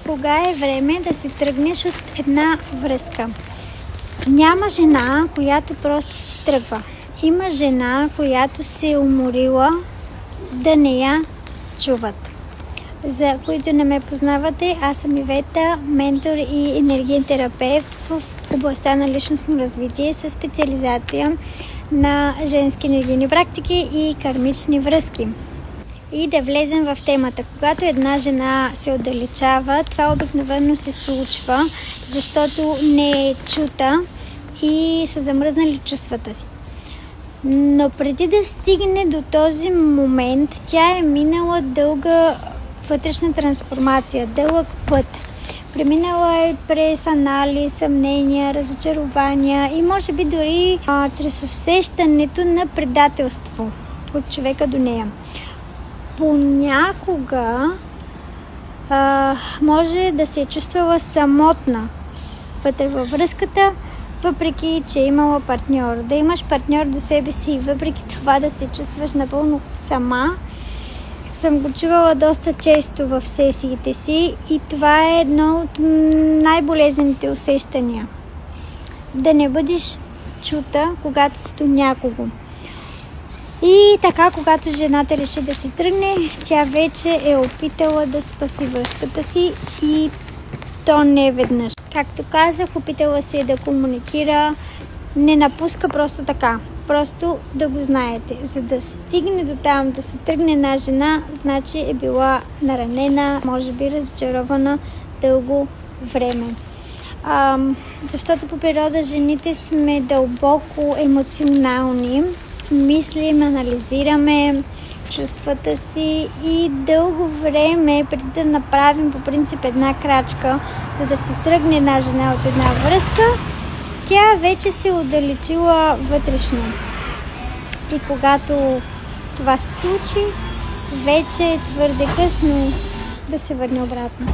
кога е време да си тръгнеш от една връзка. Няма жена, която просто си тръгва. Има жена, която се е уморила да не я чуват. За които не ме познавате, аз съм Ивета, ментор и енергиен терапевт в областта на личностно развитие със специализация на женски енергийни практики и кармични връзки. И да влезем в темата. Когато една жена се отдалечава, това обикновено се случва, защото не е чута и са замръзнали чувствата си. Но преди да стигне до този момент, тя е минала дълга вътрешна трансформация, дълъг път. Преминала е през анализ, съмнения, разочарования и може би дори чрез усещането на предателство от човека до нея. Понякога може да се е чувствала самотна вътре във връзката, въпреки че е имала партньор. Да имаш партньор до себе си, въпреки това да се чувстваш напълно сама, съм го чувала доста често в сесиите си и това е едно от най-болезнените усещания. Да не бъдеш чута, когато си до някого. И така, когато жената реши да си тръгне, тя вече е опитала да спаси връзката си и то не веднъж. Както казах, опитала се да комуникира, не напуска просто така. Просто да го знаете. За да стигне до там, да се тръгне една жена, значи е била наранена, може би разочарована дълго време. Защото по природа жените сме дълбоко емоционални, мислим, анализираме чувствата си и дълго време, преди да направим по принцип една крачка, за да се тръгне една жена от една връзка, тя вече се е отдалечила вътрешно. И когато това се случи, вече е твърде късно да се върне обратно.